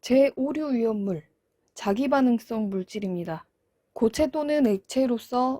제5류 위험물, 자기반응성 물질입니다. 고체 또는 액체로서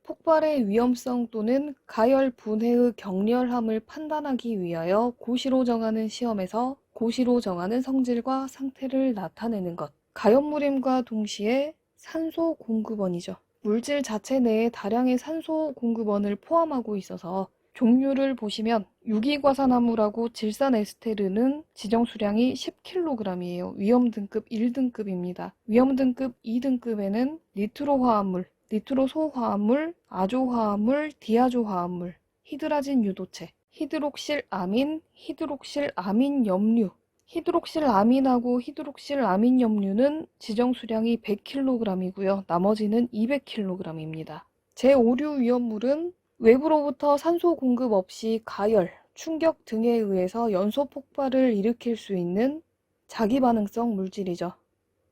폭발의 위험성 또는 가열 분해의 격렬함을 판단하기 위하여 고시로 정하는 시험에서 고시로 정하는 성질과 상태를 나타내는 것. 가연물임과 동시에 산소 공급원이죠. 물질 자체 내에 다량의 산소 공급원을 포함하고 있어서 종류를 보시면 유기과산화물하고 질산에스테르는 지정수량이 10kg이에요. 위험등급 1등급입니다. 위험등급 2등급에는 니트로화합물, 니트로소화합물, 아조화합물, 디아조화합물, 히드라진 유도체, 히드록실아민, 히드록실아민염류, 히드록실아민하고 히드록실아민염류는 지정수량이 100kg이고요. 나머지는 200kg입니다. 제5류 위험물은 외부로부터 산소 공급 없이 가열, 충격 등에 의해서 연소 폭발을 일으킬 수 있는 자기반응성 물질이죠.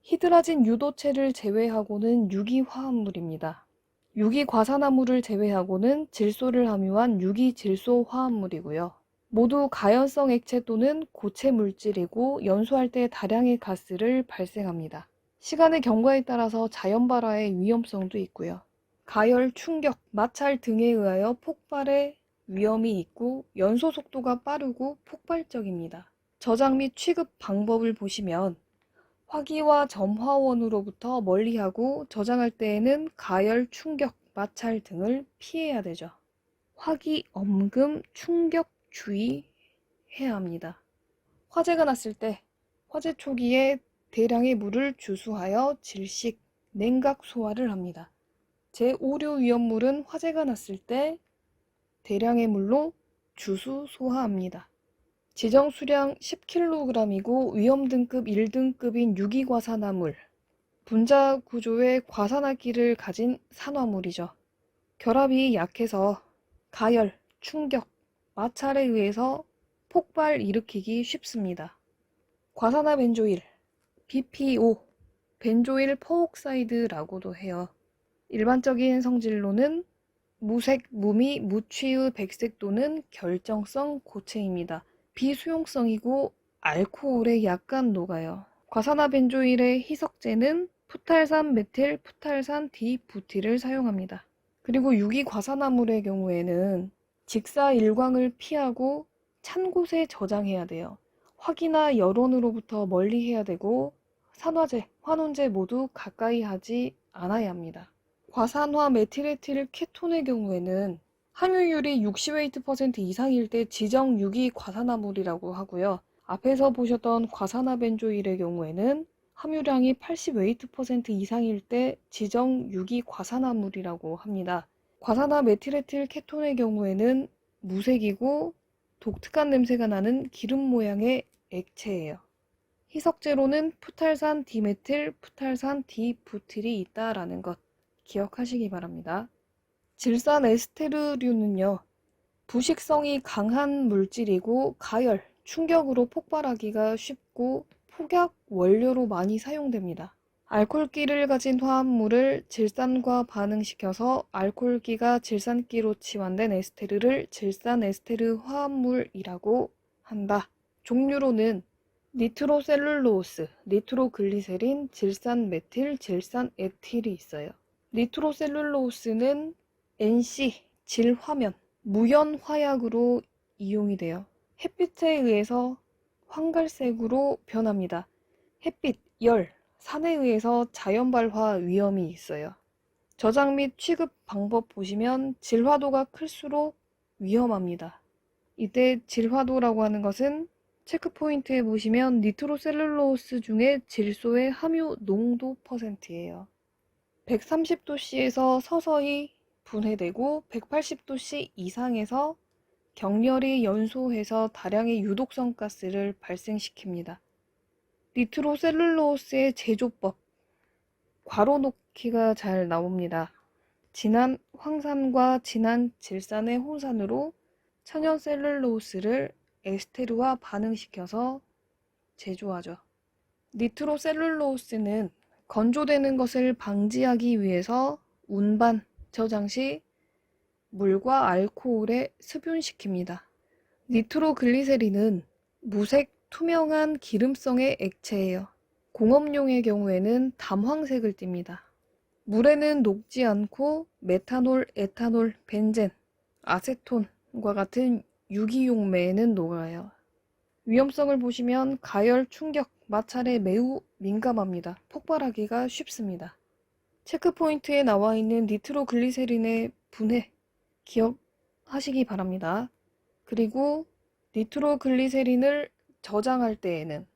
히드라진 유도체를 제외하고는 유기화합물입니다. 유기과산화물을 제외하고는 질소를 함유한 유기질소 화합물이고요. 모두 가연성 액체 또는 고체 물질이고 연소할 때 다량의 가스를 발생합니다. 시간의 경과에 따라서 자연 발화의 위험성도 있고요. 가열, 충격, 마찰 등에 의하여 폭발의 위험이 있고 연소 속도가 빠르고 폭발적입니다. 저장 및 취급 방법을 보시면 화기와 점화원으로부터 멀리하고 저장할 때에는 가열, 충격, 마찰 등을 피해야 되죠. 화기, 엄금, 충격 주의해야 합니다. 화재가 났을 때 화재 초기에 대량의 물을 주수하여 질식, 냉각 소화를 합니다. 제5류 위험물은 화재가 났을 때 대량의 물로 주수 소화합니다. 지정 수량 10kg이고 위험등급 1등급인 유기과산화물, 분자 구조의 과산화기를 가진 산화물이죠. 결합이 약해서 가열, 충격, 마찰에 의해서 폭발 일으키기 쉽습니다. 과산화 벤조일, BPO, 벤조일 퍼옥사이드라고도 해요. 일반적인 성질로는 무색, 무미, 무취의 백색 또는 결정성 고체입니다. 비수용성이고 알코올에 약간 녹아요. 과산화 벤조일의 희석제는 푸탈산 메틸, 푸탈산 디부틸을 사용합니다. 그리고 유기과산화물의 경우에는 직사 일광을 피하고 찬 곳에 저장해야 돼요. 화기나 열원으로부터 멀리 해야 되고 산화제, 환원제 모두 가까이 하지 않아야 합니다. 과산화 메틸에틸 케톤의 경우에는 함유율이 60% 이상일 때 지정 유기과산화물이라고 하고요. 앞에서 보셨던 과산화 벤조일의 경우에는 함유량이 80% 이상일 때 지정 유기과산화물이라고 합니다. 과산화 메틸에틸 케톤의 경우에는 무색이고 독특한 냄새가 나는 기름 모양의 액체예요. 희석제로는 푸탈산 디메틸, 푸탈산 디부틸이 있다라는 것 기억하시기 바랍니다. 질산 에스테르류는요, 부식성이 강한 물질이고 가열, 충격으로 폭발하기가 쉽고 폭약 원료로 많이 사용됩니다. 알코올기를 가진 화합물을 질산과 반응시켜서 알코올기가 질산기로 치환된 에스테르를 질산 에스테르 화합물이라고 한다. 종류로는 니트로셀룰로스, 니트로글리세린, 질산메틸, 질산에틸이 있어요. 니트로셀룰로스는 NC, 질화면, 무연화약으로 이용이 돼요. 햇빛에 의해서 황갈색으로 변합니다. 햇빛, 열, 산에 의해서 자연발화 위험이 있어요. 저장 및 취급 방법 보시면 질화도가 클수록 위험합니다. 이때 질화도라고 하는 것은 체크포인트에 보시면 니트로셀룰로스 중에 질소의 함유 농도 %예요. 130도씨에서 서서히 분해되고 180도씨 이상에서 격렬히 연소해서 다량의 유독성 가스를 발생시킵니다. 니트로셀룰로스의 제조법, 괄호 놓기가 잘 나옵니다. 진한 황산과 진한 질산의 혼산으로 천연셀룰로스를 에스테르와 반응시켜서 제조하죠. 니트로셀룰로스는 건조되는 것을 방지하기 위해서 운반, 저장 시 물과 알코올에 습윤시킵니다. 니트로글리세린은 무색, 투명한 기름성의 액체예요. 공업용의 경우에는 담황색을 띱니다. 물에는 녹지 않고 메탄올, 에탄올, 벤젠, 아세톤과 같은 유기용매에는 녹아요. 위험성을 보시면 가열, 충격, 마찰에 매우 민감합니다. 폭발하기가 쉽습니다. 체크포인트에 나와 있는 니트로글리세린의 분해 기억하시기 바랍니다. 그리고 니트로글리세린을 저장할 때에는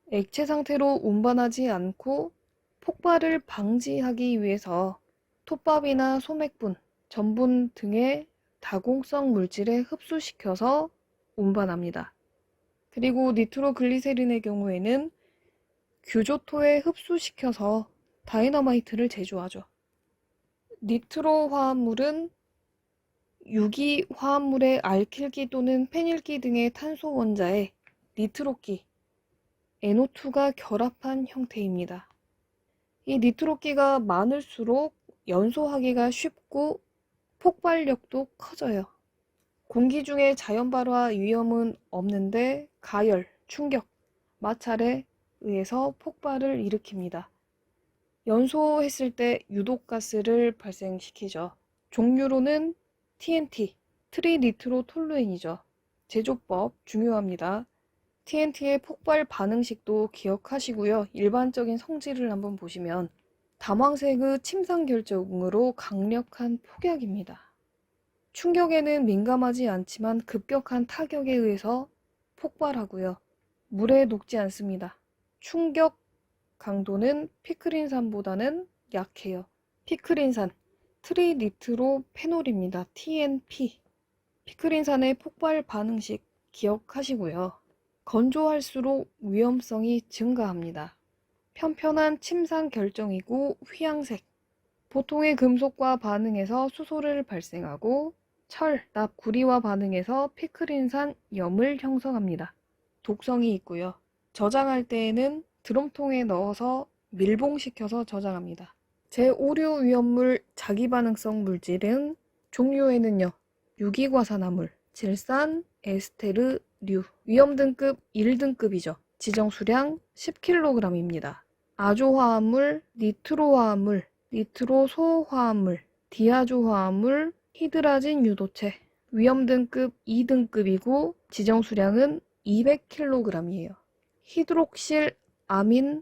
액체 상태로 운반하지 않고 폭발을 방지하기 위해서 톱밥이나 소맥분, 전분 등의 다공성 물질에 흡수시켜서 운반합니다. 그리고 니트로글리세린의 경우에는 규조토에 흡수시켜서 다이너마이트를 제조하죠. 니트로 화합물은 유기 화합물의 알킬기 또는 페닐기 등의 탄소 원자에 니트로기, NO2가 결합한 형태입니다. 이 니트로기가 많을수록 연소하기가 쉽고 폭발력도 커져요. 공기 중에 자연 발화 위험은 없는데 가열, 충격, 마찰에 의해서 폭발을 일으킵니다. 연소했을 때 유독가스를 발생시키죠. 종류로는 TNT, 트리니트로톨루엔이죠. 제조법 중요합니다. TNT의 폭발 반응식도 기억하시고요. 일반적인 성질을 한번 보시면 담황색의 침상 결정으로 강력한 폭약입니다. 충격에는 민감하지 않지만 급격한 타격에 의해서 폭발하고요. 물에 녹지 않습니다. 충격 강도는 피크린산보다는 약해요. 피크린산, 트리니트로페놀입니다. TNP. 피크린산의 폭발 반응식 기억하시고요. 건조할수록 위험성이 증가합니다. 편편한 침상 결정이고 휘황색. 보통의 금속과 반응해서 수소를 발생하고 철, 납, 구리와 반응해서 피크린산 염을 형성합니다. 독성이 있고요. 저장할 때에는 드럼통에 넣어서 밀봉시켜서 저장합니다. 제5류 위험물 자기반응성 물질은 종류에는요. 유기과산화물, 질산, 에스테르류, 위험등급 1등급이죠. 지정수량 10kg입니다. 아조화합물, 니트로화합물, 니트로소화합물, 디아조화합물, 히드라진 유도체, 위험등급 2등급이고 지정수량은 200kg이에요. 히드록실 아민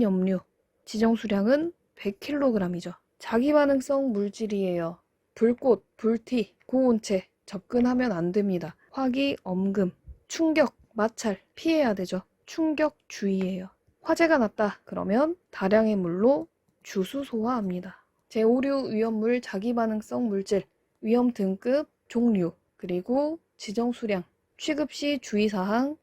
염류, 지정수량은 100kg이죠. 자기반응성 물질이에요. 불꽃, 불티, 고온체 접근하면 안 됩니다. 화기, 엄금, 충격, 마찰 피해야 되죠. 충격 주의예요. 화재가 났다 그러면 다량의 물로 주수소화합니다. 제5류 위험물 자기반응성 물질, 위험 등급, 종류, 그리고 지정 수량, 취급 시 주의사항,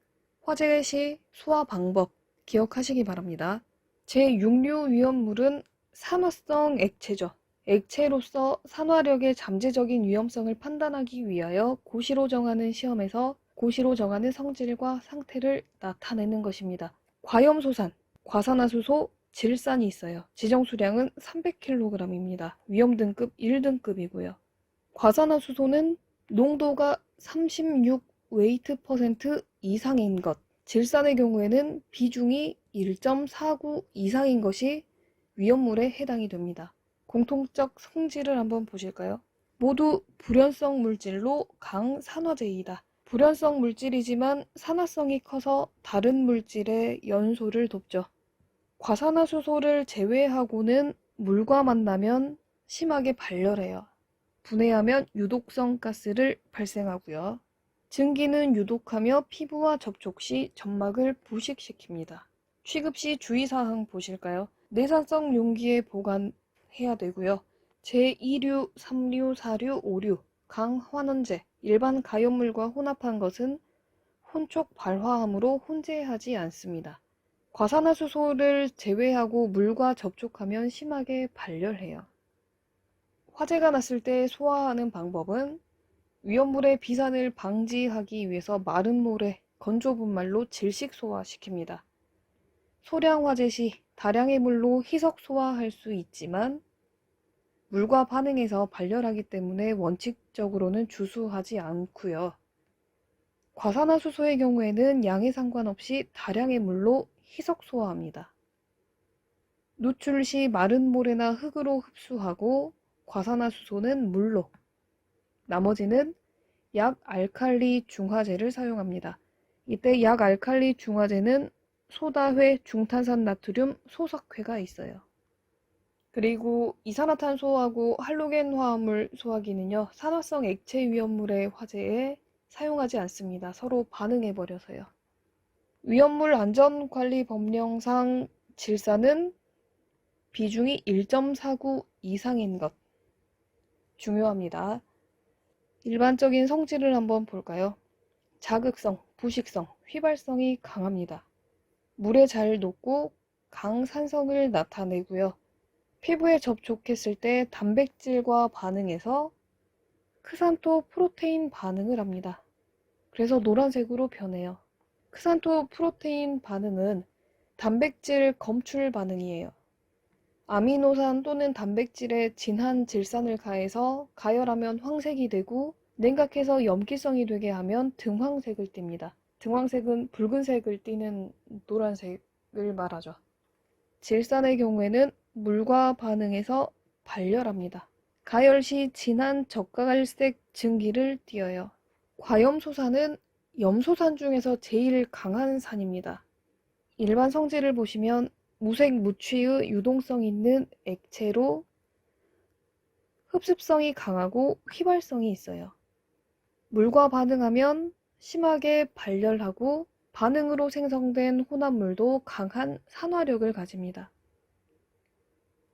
화재 시 소화 방법 기억하시기 바랍니다. 제6류 위험물은 산화성 액체죠. 액체로서 산화력의 잠재적인 위험성을 판단하기 위하여 고시로 정하는 시험에서 고시로 정하는 성질과 상태를 나타내는 것입니다. 과염소산, 과산화수소, 질산이 있어요. 지정수량은 300kg입니다. 위험등급 1등급이고요. 과산화수소는 농도가 36 웨이트 퍼센트 이상인 것, 질산의 경우에는 비중이 1.49 이상인 것이 위험물에 해당이 됩니다. 공통적 성질을 한번 보실까요? 모두 불연성 물질로 강산화제이다. 불연성 물질이지만 산화성이 커서 다른 물질의 연소를 돕죠. 과산화수소를 제외하고는 물과 만나면 심하게 발열해요. 분해하면 유독성 가스를 발생하고요. 증기는 유독하며 피부와 접촉 시 점막을 부식시킵니다. 취급 시 주의사항 보실까요? 내산성 용기에 보관해야 되고요. 제2류, 3류, 4류, 5류, 강환원제, 일반 가염물과 혼합한 것은 혼촉 발화함으로 혼재하지 않습니다. 과산화수소를 제외하고 물과 접촉하면 심하게 발열해요. 화재가 났을 때 소화하는 방법은 위험물의 비산을 방지하기 위해서 마른 물에 건조 분말로 질식 소화시킵니다. 소량 화재 시 다량의 물로 희석 소화할 수 있지만 물과 반응해서 발열하기 때문에 원칙적으로는 주수하지 않고요. 과산화수소의 경우에는 양에 상관없이 다량의 물로 희석 소화합니다. 누출 시 마른 모래나 흙으로 흡수하고 과산화수소는 물로, 나머지는 약알칼리 중화제를 사용합니다. 이때 약알칼리 중화제는 소다회, 중탄산 나트륨, 소석회가 있어요. 그리고 이산화탄소하고 할로겐 화합물 소화기는요, 산화성 액체 위험물의 화재에 사용하지 않습니다. 서로 반응해버려서요. 위험물 안전관리법령상 질산은 비중이 1.49 이상인 것 중요합니다. 일반적인 성질을 한번 볼까요? 자극성, 부식성, 휘발성이 강합니다. 물에 잘 녹고 강산성을 나타내고요. 피부에 접촉했을 때 단백질과 반응해서 크산토 프로테인 반응을 합니다. 그래서 노란색으로 변해요. 크산토 프로테인 반응은 단백질 검출 반응이에요. 아미노산 또는 단백질에 진한 질산을 가해서 가열하면 황색이 되고 냉각해서 염기성이 되게 하면 등황색을 띱니다. 등황색은 붉은색을 띠는 노란색을 말하죠. 질산의 경우에는 물과 반응해서 발열합니다. 가열 시 진한 적갈색 증기를 띄어요. 과염소산은 염소산 중에서 제일 강한 산입니다. 일반 성질을 보시면 무색 무취의 유동성 있는 액체로 흡습성이 강하고 휘발성이 있어요. 물과 반응하면 심하게 발열하고 반응으로 생성된 혼합물도 강한 산화력을 가집니다.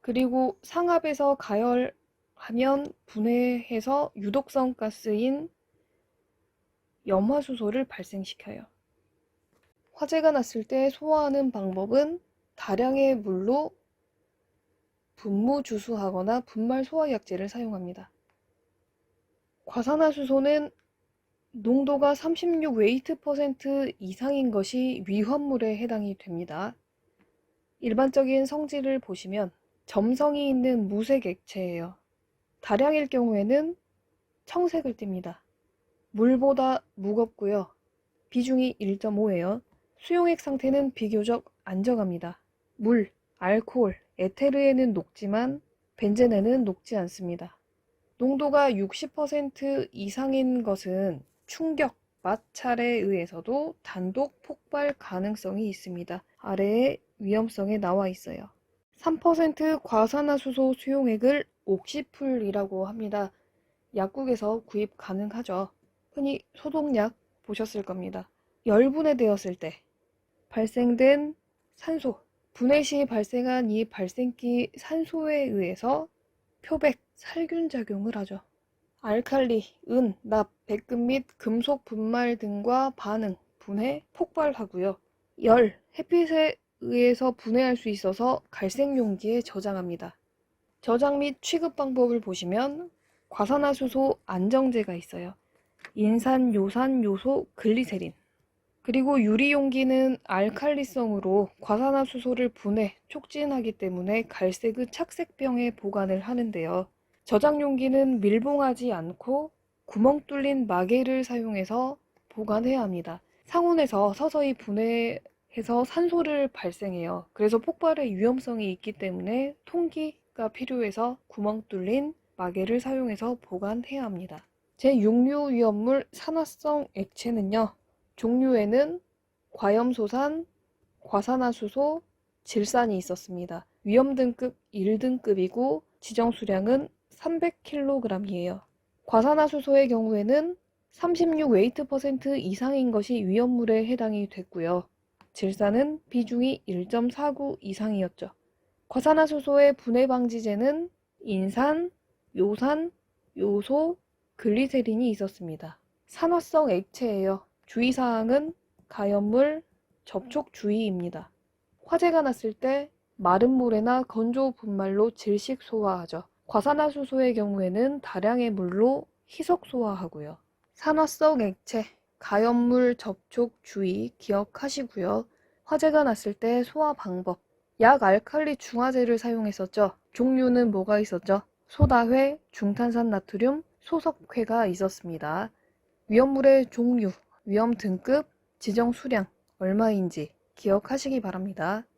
그리고 상압에서 가열하면 분해해서 유독성 가스인 염화수소를 발생시켜요. 화재가 났을 때 소화하는 방법은 다량의 물로 분무주수하거나 분말 소화약제를 사용합니다. 과산화수소는 농도가 36 웨이트% 이상인 것이 위험물에 해당이 됩니다. 일반적인 성질을 보시면 점성이 있는 무색 액체예요. 다량일 경우에는 청색을 띱니다. 물보다 무겁고요. 비중이 1.5예요. 수용액 상태는 비교적 안정합니다. 물, 알코올, 에테르에는 녹지만 벤젠에는 녹지 않습니다. 농도가 60% 이상인 것은 충격, 마찰에 의해서도 단독 폭발 가능성이 있습니다. 아래에 위험성에 나와 있어요. 3% 과산화수소 수용액을 옥시풀이라고 합니다. 약국에서 구입 가능하죠. 흔히 소독약 보셨을 겁니다. 열분해되었을 때 발생된 산소, 분해 시 발생한 이 발생기 산소에 의해서 표백, 살균 작용을 하죠. 알칼리, 은, 납, 백금 및 금속 분말 등과 반응, 분해, 폭발하고요. 열, 햇빛에 의해서 분해할 수 있어서 갈색 용기에 저장합니다. 저장 및 취급 방법을 보시면 과산화수소 안정제가 있어요. 인산, 요산, 요소, 글리세린. 그리고 유리용기는 알칼리성으로 과산화수소를 분해, 촉진하기 때문에 갈색의 착색병에 보관을 하는데요. 저장용기는 밀봉하지 않고 구멍 뚫린 마개를 사용해서 보관해야 합니다. 상온에서 서서히 분해해서 산소를 발생해요. 그래서 폭발의 위험성이 있기 때문에 통기가 필요해서 구멍 뚫린 마개를 사용해서 보관해야 합니다. 제6류 위험물 산화성 액체는요. 종류에는 과염소산, 과산화수소, 질산이 있었습니다. 위험 등급 1등급이고 지정 수량은 300kg이에요. 과산화수소의 경우에는 36 웨이트% 이상인 것이 위험물에 해당이 됐고요. 질산은 비중이 1.49 이상이었죠. 과산화수소의 분해 방지제는 인산, 요산, 요소, 글리세린이 있었습니다. 산화성 액체예요. 주의사항은 가염물 접촉 주의입니다. 화재가 났을 때 마른 모래나 건조 분말로 질식 소화하죠. 과산화수소의 경우에는 다량의 물로 희석 소화하고요. 산화성 액체, 가염물 접촉 주의 기억하시고요. 화재가 났을 때 소화 방법. 약 알칼리 중화제를 사용했었죠. 종류는 뭐가 있었죠? 소다회, 중탄산 나트륨, 소석회가 있었습니다. 위험물의 종류, 위험 등급, 지정 수량, 얼마인지 기억하시기 바랍니다.